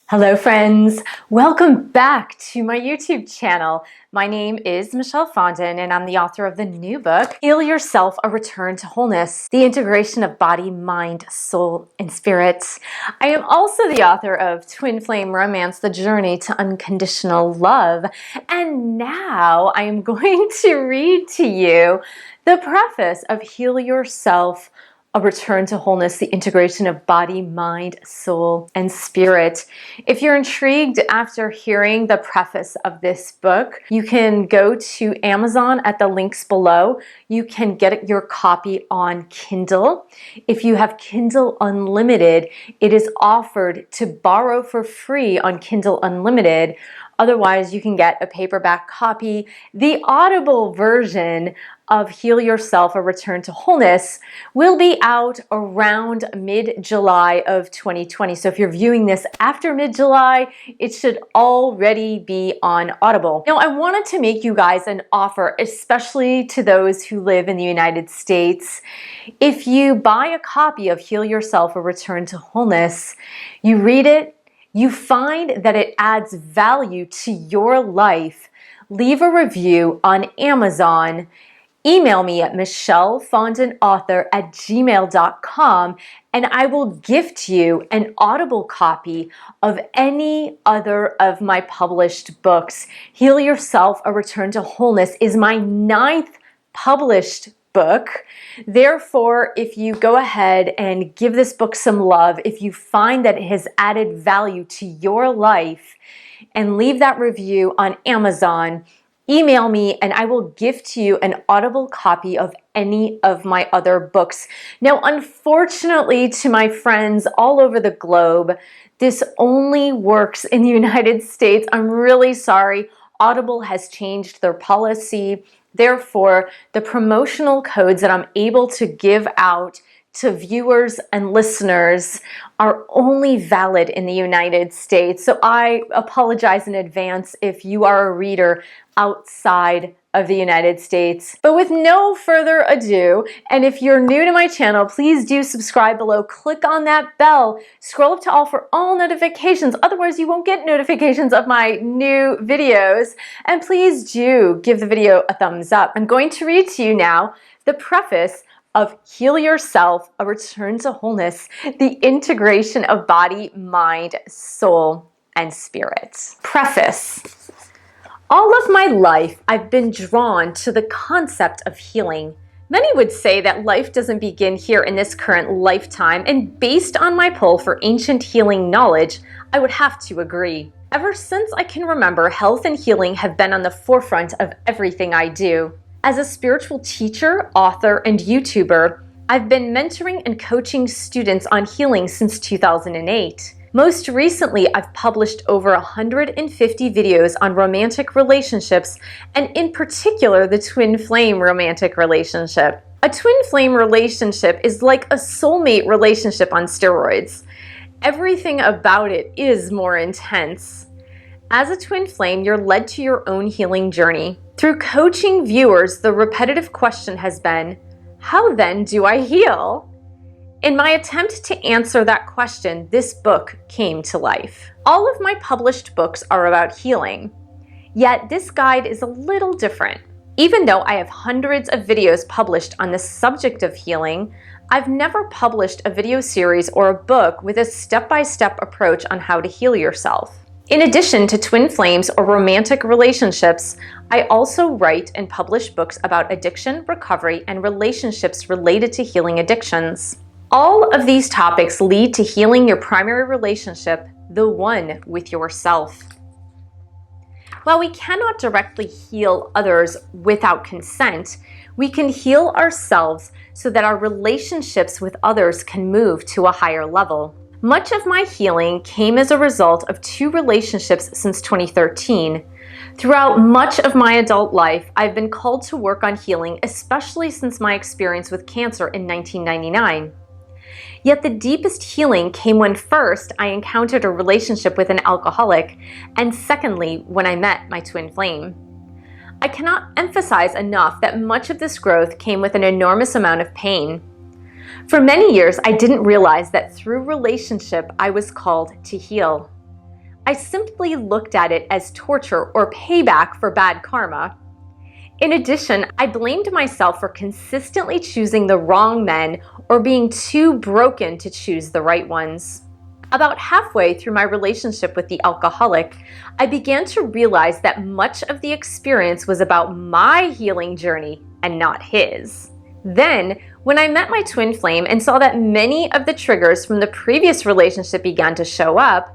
Hello friends, welcome back to my YouTube channel. My name is Michelle Fondin and I'm the author of the new book, Heal Yourself, A Return to Wholeness, the integration of body, mind, soul, and spirit. I am also the author of Twin Flame Romance, The Journey to Unconditional Love. And now I am going to read to you the preface of Heal Yourself, A Return to Wholeness, the integration of body, mind, soul, and spirit. If you're intrigued after hearing the preface of this book, you can go to Amazon at the links below. You can get your copy on Kindle. If you have Kindle Unlimited, it is offered to borrow for free on Kindle Unlimited. Otherwise, you can get a paperback copy. The Audible version of Heal Yourself, A Return to Wholeness will be out around mid-July of 2020. So if you're viewing this after mid-July, it should already be on Audible. Now, I wanted to make you guys an offer, especially to those who live in the United States. If you buy a copy of Heal Yourself, A Return to Wholeness, you read it, you find that it adds value to your life, leave a review on Amazon, email me at michellefondinauthor@gmail.com, and I will gift you an Audible copy of any other of my published books. Heal Yourself, A Return to Wholeness is my 9th published book. Therefore, if you go ahead and give this book some love, if you find that it has added value to your life, and leave that review on Amazon, email me and I will gift you an Audible copy of any of my other books. Now, unfortunately, to my friends all over the globe, this only works in the United States. I'm really sorry. Audible has changed their policy. Therefore, the promotional codes that I'm able to give out to viewers and listeners are only valid in the United States. So I apologize in advance if you are a reader outside of the United States. But with no further ado, and if you're new to my channel, please do subscribe below. Click on that bell. Scroll up to all for all notifications. Otherwise, you won't get notifications of my new videos. And please do give the video a thumbs up. I'm going to read to you now the preface of Heal Yourself, A Return to Wholeness, the integration of body, mind, soul, and spirit. Preface. All of my life, I've been drawn to the concept of healing. Many would say that life doesn't begin here in this current lifetime, and based on my pull for ancient healing knowledge, I would have to agree. Ever since I can remember, health and healing have been on the forefront of everything I do. As a spiritual teacher, author, and YouTuber, I've been mentoring and coaching students on healing since 2008. Most recently, I've published over 150 videos on romantic relationships, and in particular, the twin flame romantic relationship. A twin flame relationship is like a soulmate relationship on steroids. Everything about it is more intense. As a twin flame, you're led to your own healing journey. Through coaching viewers, the repetitive question has been, how then do I heal? In my attempt to answer that question, this book came to life. All of my published books are about healing, yet this guide is a little different. Even though I have hundreds of videos published on the subject of healing, I've never published a video series or a book with a step-by-step approach on how to heal yourself. In addition to twin flames or romantic relationships, I also write and publish books about addiction, recovery, and relationships related to healing addictions. All of these topics lead to healing your primary relationship, the one with yourself. While we cannot directly heal others without consent, we can heal ourselves so that our relationships with others can move to a higher level. Much of my healing came as a result of 2 relationships since 2013. Throughout much of my adult life, I've been called to work on healing, especially since my experience with cancer in 1999. Yet the deepest healing came when first I encountered a relationship with an alcoholic, and secondly, when I met my twin flame. I cannot emphasize enough that much of this growth came with an enormous amount of pain. For many years, I didn't realize that through relationship, I was called to heal. I simply looked at it as torture or payback for bad karma. In addition, I blamed myself for consistently choosing the wrong men or being too broken to choose the right ones. About halfway through my relationship with the alcoholic, I began to realize that much of the experience was about my healing journey and not his. Then, when I met my twin flame and saw that many of the triggers from the previous relationship began to show up,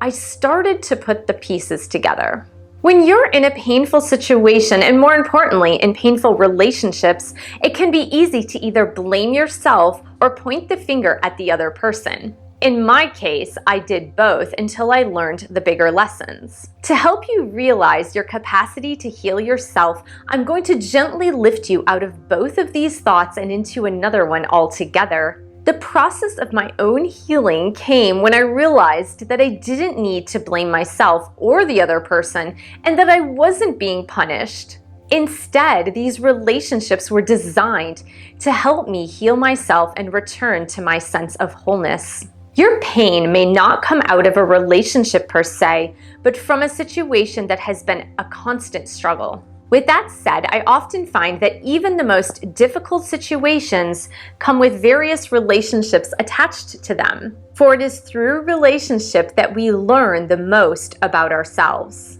I started to put the pieces together. When you're in a painful situation, and more importantly, in painful relationships, it can be easy to either blame yourself or point the finger at the other person. In my case, I did both until I learned the bigger lessons. To help you realize your capacity to heal yourself, I'm going to gently lift you out of both of these thoughts and into another one altogether. The process of my own healing came when I realized that I didn't need to blame myself or the other person, and that I wasn't being punished. Instead, these relationships were designed to help me heal myself and return to my sense of wholeness. Your pain may not come out of a relationship per se, but from a situation that has been a constant struggle. With that said, I often find that even the most difficult situations come with various relationships attached to them. For it is through relationship that we learn the most about ourselves.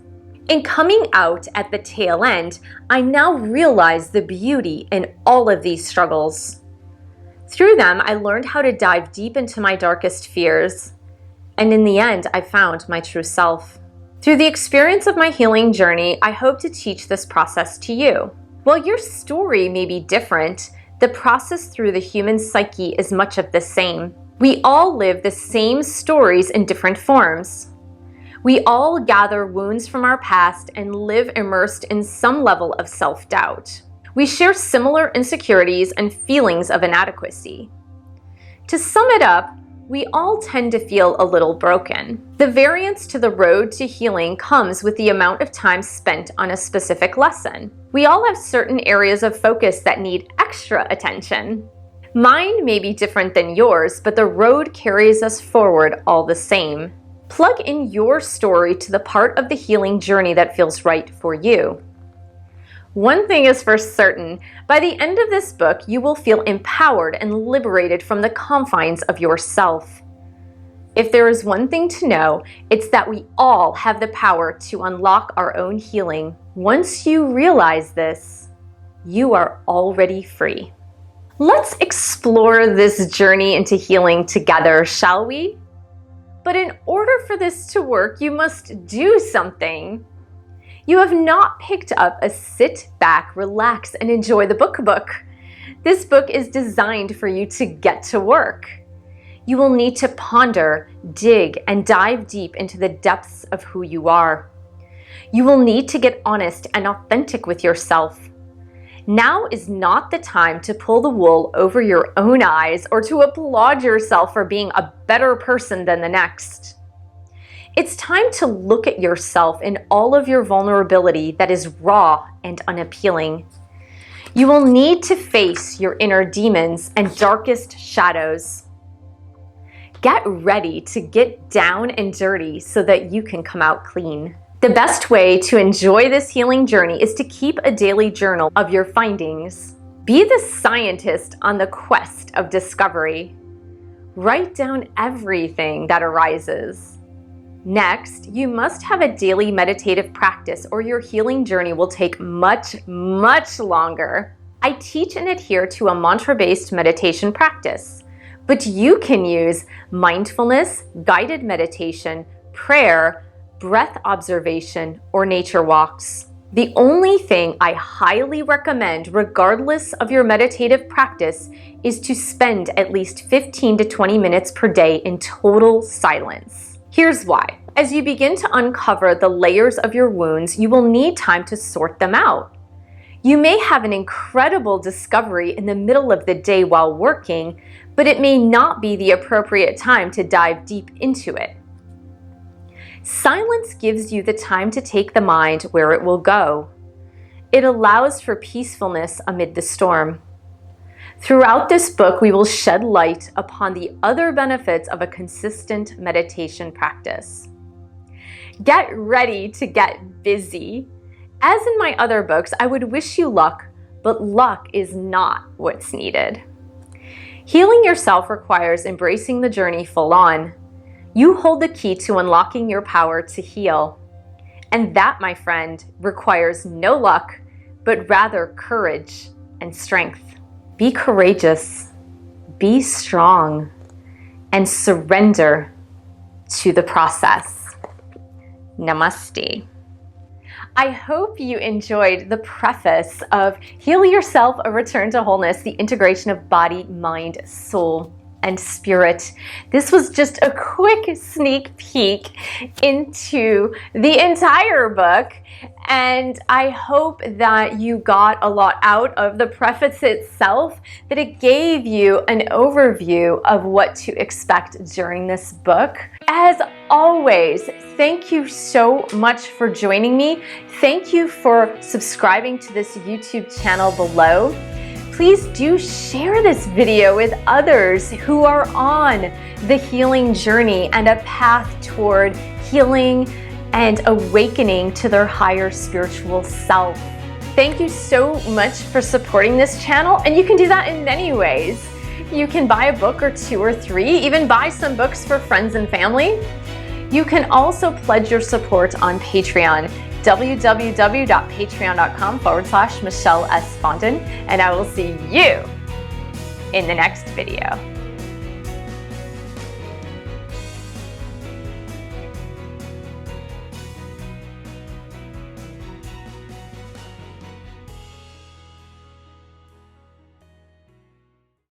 In coming out at the tail end, I now realize the beauty in all of these struggles. Through them, I learned how to dive deep into my darkest fears, and in the end, I found my true self. Through the experience of my healing journey, I hope to teach this process to you. While your story may be different, the process through the human psyche is much of the same. We all live the same stories in different forms. We all gather wounds from our past and live immersed in some level of self-doubt. We share similar insecurities and feelings of inadequacy. To sum it up, we all tend to feel a little broken. The variance to the road to healing comes with the amount of time spent on a specific lesson. We all have certain areas of focus that need extra attention. Mine may be different than yours, but the road carries us forward all the same. Plug in your story to the part of the healing journey that feels right for you. One thing is for certain, by the end of this book, you will feel empowered and liberated from the confines of yourself. If there is one thing to know, it's that we all have the power to unlock our own healing. Once you realize this, you are already free. Let's explore this journey into healing together, shall we? But in order for this to work, you must do something. You have not picked up a sit back, relax, and enjoy the book. This book is designed for you to get to work. You will need to ponder, dig, and dive deep into the depths of who you are. You will need to get honest and authentic with yourself. Now is not the time to pull the wool over your own eyes or to applaud yourself for being a better person than the next. It's time to look at yourself in all of your vulnerability that is raw and unappealing. You will need to face your inner demons and darkest shadows. Get ready to get down and dirty so that you can come out clean. The best way to enjoy this healing journey is to keep a daily journal of your findings. Be the scientist on the quest of discovery. Write down everything that arises. Next, you must have a daily meditative practice or your healing journey will take much longer. I teach and adhere to a mantra-based meditation practice, but you can use mindfulness, guided meditation, prayer, breath observation, or nature walks. The only thing I highly recommend, regardless of your meditative practice, is to spend at least 15 to 20 minutes per day in total silence. Here's why. As you begin to uncover the layers of your wounds, you will need time to sort them out. You may have an incredible discovery in the middle of the day while working, but it may not be the appropriate time to dive deep into it. Silence gives you the time to take the mind where it will go. It allows for peacefulness amid the storm. Throughout this book, we will shed light upon the other benefits of a consistent meditation practice. Get ready to get busy. As in my other books, I would wish you luck, but luck is not what's needed. Healing yourself requires embracing the journey full on. You hold the key to unlocking your power to heal. And that, my friend, requires no luck, but rather courage and strength. Be courageous, be strong, and surrender to the process. Namaste. I hope you enjoyed the preface of Heal Yourself, A Return to Wholeness, the integration of body, mind, soul, and spirit. This was just a quick sneak peek into the entire book, and I hope that you got a lot out of the preface itself, that it gave you an overview of what to expect during this book. As always, thank you so much for joining me. Thank you for subscribing to this YouTube channel below. Please do share this video with others who are on the healing journey and a path toward healing and awakening to their higher spiritual self. Thank you so much for supporting this channel, and you can do that in many ways. You can buy a book or 2 or 3, even buy some books for friends and family. You can also pledge your support on Patreon, www.patreon.com/Michelle S. Fondin, and I will see you in the next video.